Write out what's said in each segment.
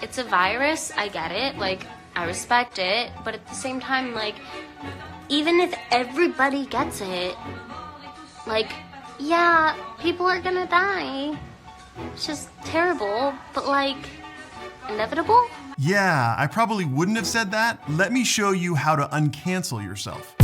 it's a virus, I get it, like, I respect it, but at the same time, like, even if everybody gets it, like, yeah, people are gonna die. It's just terrible, but like, inevitable? Yeah, I probably wouldn't have said that. Let me show you how to uncancel yourself.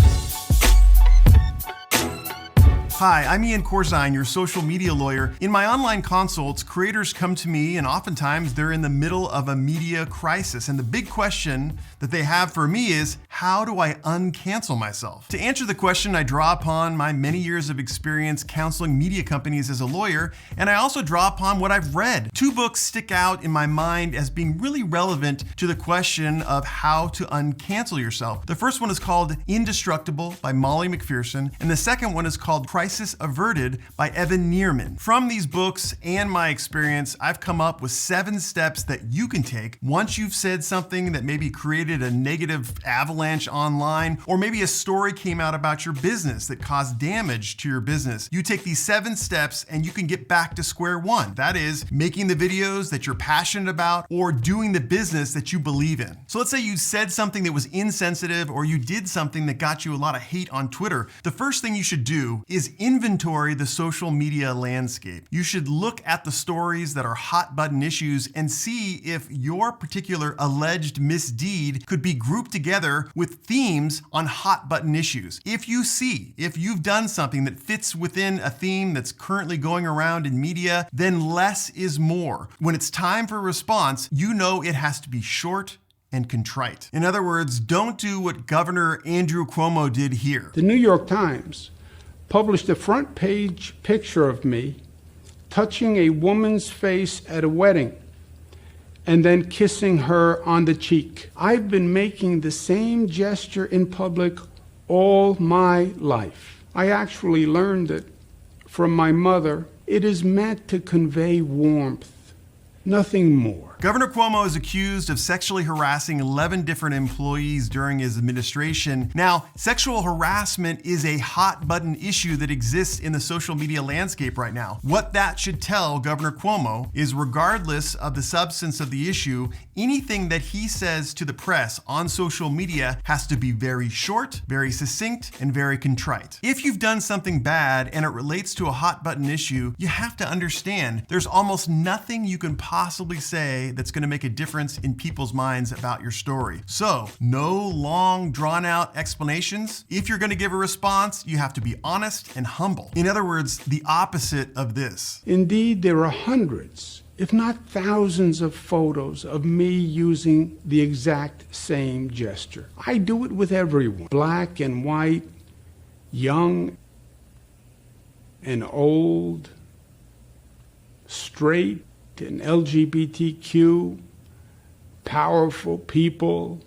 Hi, I'm Ian Corzine, your social media lawyer. In my online consults, creators come to me and oftentimes they're in the middle of a media crisis. And the big question that they have for me is, how do I uncancel myself? To answer the question, I draw upon my many years of experience counseling media companies as a lawyer, and I also draw upon what I've read. Two books stick out in my mind as being really relevant to the question of how to uncancel yourself. The first one is called Indestructible by Molly McPherson, and the second one is called Crisis Averted by Evan Neerman. From these books and my experience, I've come up with 7 steps that you can take once you've said something that maybe created a negative avalanche online, or maybe a story came out about your business that caused damage to your business. You take these 7 steps and you can get back to square one. That is, making the videos that you're passionate about or doing the business that you believe in. So let's say you said something that was insensitive or you did something that got you a lot of hate on Twitter. The first thing you should do is inventory the social media landscape. You should look at the stories that are hot button issues and see if your particular alleged misdeed could be grouped together with themes on hot button issues. If you've done something that fits within a theme that's currently going around in media, then less is more. When it's time for a response, you know it has to be short and contrite. In other words, don't do what Governor Andrew Cuomo did here. The New York Times published a front page picture of me touching a woman's face at a wedding and then kissing her on the cheek. I've been making the same gesture in public all my life. I actually learned it from my mother. It is meant to convey warmth, nothing more. Governor Cuomo is accused of sexually harassing 11 different employees during his administration. Now, sexual harassment is a hot button issue that exists in the social media landscape right now. What that should tell Governor Cuomo is, regardless of the substance of the issue, anything that he says to the press on social media has to be very short, very succinct, and very contrite. If you've done something bad and it relates to a hot button issue, you have to understand there's almost nothing you can possibly say that's going to make a difference in people's minds about your story. So, no long, drawn-out explanations. If you're going to give a response, you have to be honest and humble. In other words, the opposite of this. Indeed, there are hundreds, if not thousands, of photos of me using the exact same gesture. I do it with everyone, black and white, young and old, straight and LGBTQ, powerful people,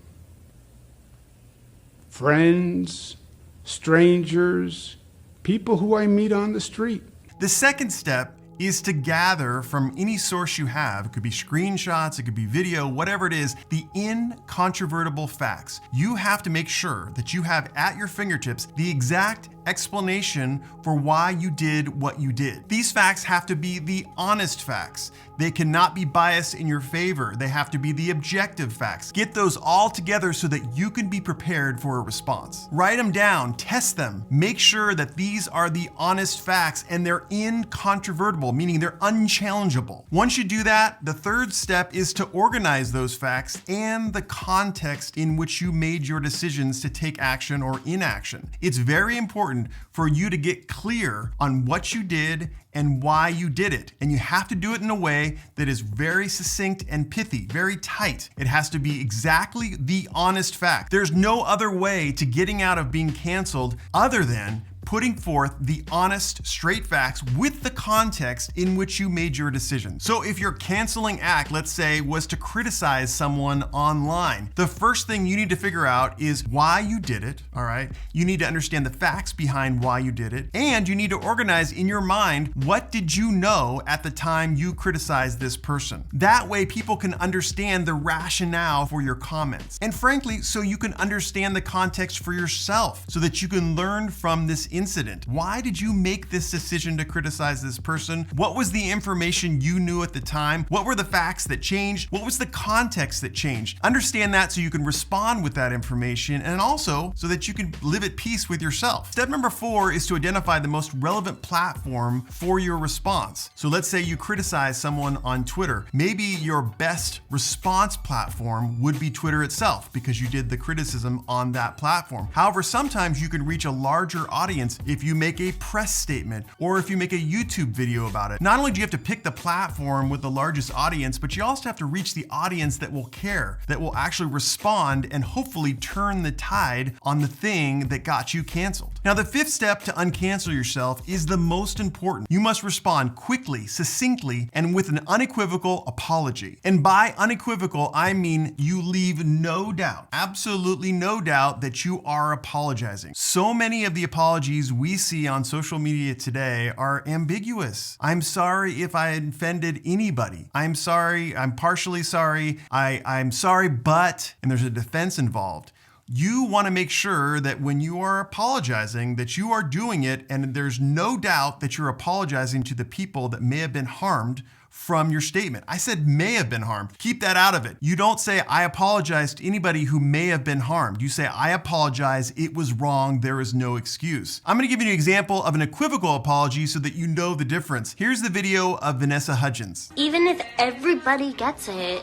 friends, strangers, people who I meet on the street. The second step is to gather from any source you have. It could be screenshots, it could be video, whatever it is, the incontrovertible facts. You have to make sure that you have at your fingertips the exact explanation for why you did what you did. These facts have to be the honest facts. They cannot be biased in your favor. They have to be the objective facts. Get those all together so that you can be prepared for a response. Write them down, test them, make sure that these are the honest facts and they're incontrovertible, meaning they're unchallengeable. Once you do that, the third step is to organize those facts and the context in which you made your decisions to take action or inaction. It's very important for you to get clear on what you did and why you did it. And you have to do it in a way that is very succinct and pithy, very tight. It has to be exactly the honest fact. There's no other way to getting out of being canceled other than putting forth the honest, straight facts with the context in which you made your decision. So if your canceling act, let's say, was to criticize someone online, the first thing you need to figure out is why you did it, all right? You need to understand the facts behind why you did it, and you need to organize in your mind, what did you know at the time you criticized this person? That way people can understand the rationale for your comments. And frankly, so you can understand the context for yourself, so that you can learn from this incident? Why did you make this decision to criticize this person? What was the information you knew at the time? What were the facts that changed? What was the context that changed? Understand that so you can respond with that information, and also so that you can live at peace with yourself. Step number 4 is to identify the most relevant platform for your response. So let's say you criticize someone on Twitter. Maybe your best response platform would be Twitter itself because you did the criticism on that platform. However, sometimes you can reach a larger audience if you make a press statement or if you make a YouTube video about it. Not only do you have to pick the platform with the largest audience, but you also have to reach the audience that will care, that will actually respond and hopefully turn the tide on the thing that got you canceled. Now, the 5th step to uncancel yourself is the most important. You must respond quickly, succinctly, and with an unequivocal apology. And by unequivocal, I mean you leave no doubt, absolutely no doubt that you are apologizing. So many of the apologies we see on social media today are ambiguous. I'm sorry if I offended anybody. I'm sorry, I'm partially sorry, I'm sorry, but, and there's a defense involved. You want to make sure that when you are apologizing, that you are doing it and there's no doubt that you're apologizing to the people that may have been harmed from your statement. I said may have been harmed. Keep that out of it. You don't say, I apologize to anybody who may have been harmed. You say, I apologize, it was wrong, there is no excuse. I'm gonna give you an example of an equivocal apology so that you know the difference. Here's the video of Vanessa Hudgens. Even if everybody gets it,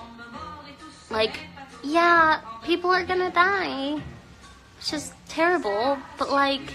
like, yeah, people are gonna die. It's just terrible, but like,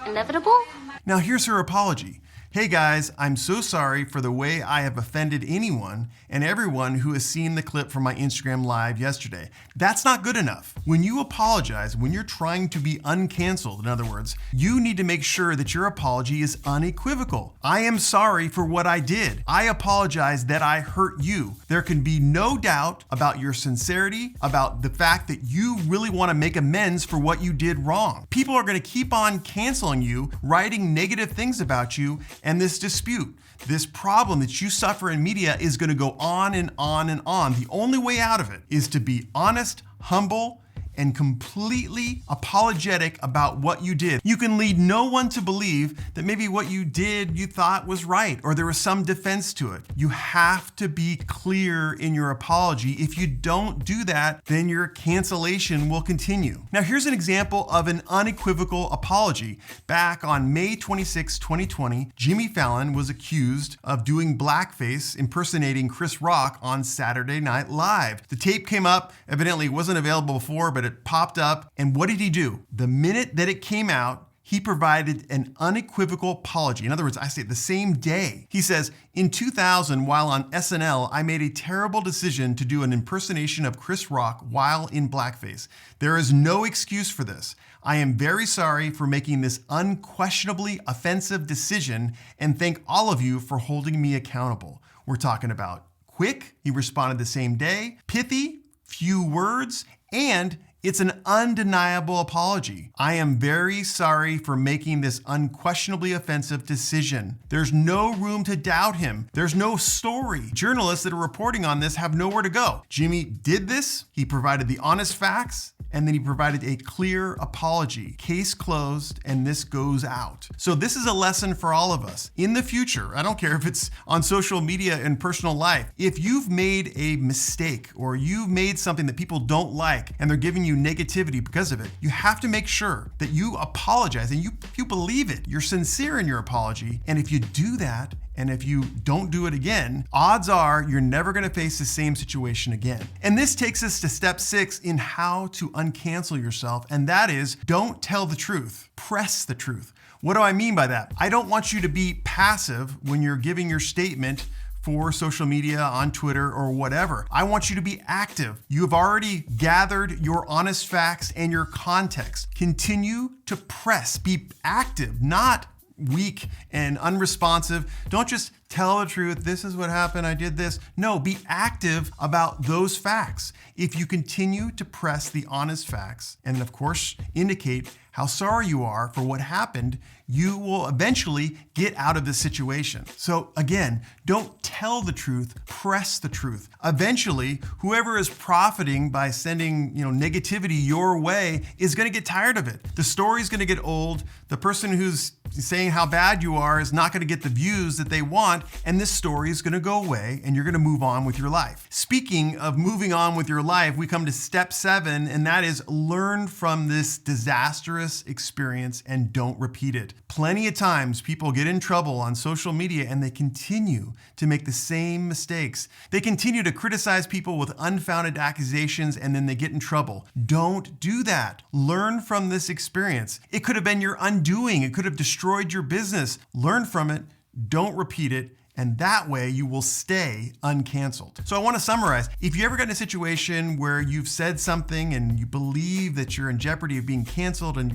inevitable? Now here's her apology. Hey guys, I'm so sorry for the way I have offended anyone and everyone who has seen the clip from my Instagram live yesterday. That's not good enough. When you apologize, when you're trying to be uncanceled, in other words, you need to make sure that your apology is unequivocal. I am sorry for what I did. I apologize that I hurt you. There can be no doubt about your sincerity, about the fact that you really want to make amends for what you did wrong. People are going to keep on canceling you, writing negative things about you, and this dispute, this problem that you suffer in media is going to go on and on and on. The only way out of it is to be honest, humble, and completely apologetic about what you did. You can lead no one to believe that maybe what you did you thought was right or there was some defense to it. You have to be clear in your apology. If you don't do that, then your cancellation will continue. Now here's an example of an unequivocal apology. Back on May 26, 2020, Jimmy Fallon was accused of doing blackface impersonating Chris Rock on Saturday Night Live. The tape came up, evidently it wasn't available before, but it popped up. And what did he do? The minute that it came out, he provided an unequivocal apology. In other words, I say the same day. He says, in 2000, while on SNL, I made a terrible decision to do an impersonation of Chris Rock while in blackface. There is no excuse for this. I am very sorry for making this unquestionably offensive decision and thank all of you for holding me accountable. We're talking about quick, he responded the same day, pithy, few words, and it's an undeniable apology. I am very sorry for making this unquestionably offensive decision. There's no room to doubt him. There's no story. Journalists that are reporting on this have nowhere to go. Jimmy did this, he provided the honest facts, and then he provided a clear apology. Case closed, and this goes out. So this is a lesson for all of us. In the future, I don't care if it's on social media and personal life, if you've made a mistake or you've made something that people don't like and they're giving you negativity because of it, you have to make sure that you apologize and you believe it. You're sincere in your apology. And if you do that, and if you don't do it again, odds are you're never gonna face the same situation again. And this takes us to step 6 in how to uncancel yourself, and that is don't tell the truth, press the truth. What do I mean by that? I don't want you to be passive when you're giving your statement for social media, on Twitter, or whatever. I want you to be active. You have already gathered your honest facts and your context. Continue to press, be active, not weak and unresponsive. Don't just tell the truth. This is what happened. I did this. No, be active about those facts. If you continue to press the honest facts and of course indicate how sorry you are for what happened, you will eventually get out of this situation. So again, don't tell the truth, press the truth. Eventually, whoever is profiting by sending, negativity your way is going to get tired of it. The story's going to get old. The person who's saying how bad you are is not going to get the views that they want, and this story is going to go away and you're going to move on with your life. Speaking of moving on with your life, we come to step 7, and that is learn from this disastrous experience and don't repeat it. Plenty of times people get in trouble on social media and they continue to make the same mistakes. They continue to criticize people with unfounded accusations and then they get in trouble. Don't do that. Learn from this experience. It could have been your undoing. It could have destroyed your business. Learn from it. Don't repeat it. And that way you will stay uncanceled. So I want to summarize. If you ever get in a situation where you've said something and you believe that you're in jeopardy of being canceled and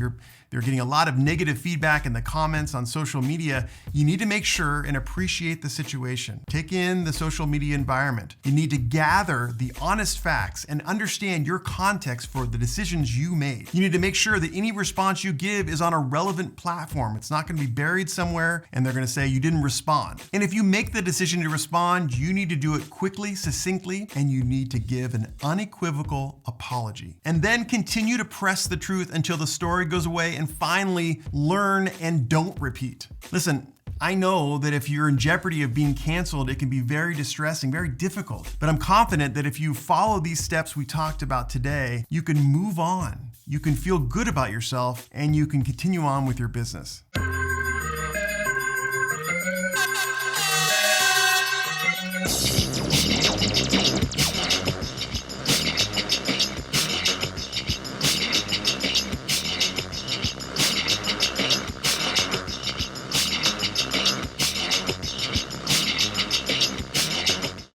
they're getting a lot of negative feedback in the comments on social media, you need to make sure and appreciate the situation. Take in the social media environment. You need to gather the honest facts and understand your context for the decisions you made. You need to make sure that any response you give is on a relevant platform. It's not going to be buried somewhere and they're going to say you didn't respond. And if you make the decision to respond, you need to do it quickly, succinctly, and you need to give an unequivocal apology. And then continue to press the truth until the story goes away, and finally learn and don't repeat. Listen, I know that if you're in jeopardy of being canceled, it can be very distressing, very difficult. But I'm confident that if you follow these steps we talked about today, you can move on, you can feel good about yourself, and you can continue on with your business.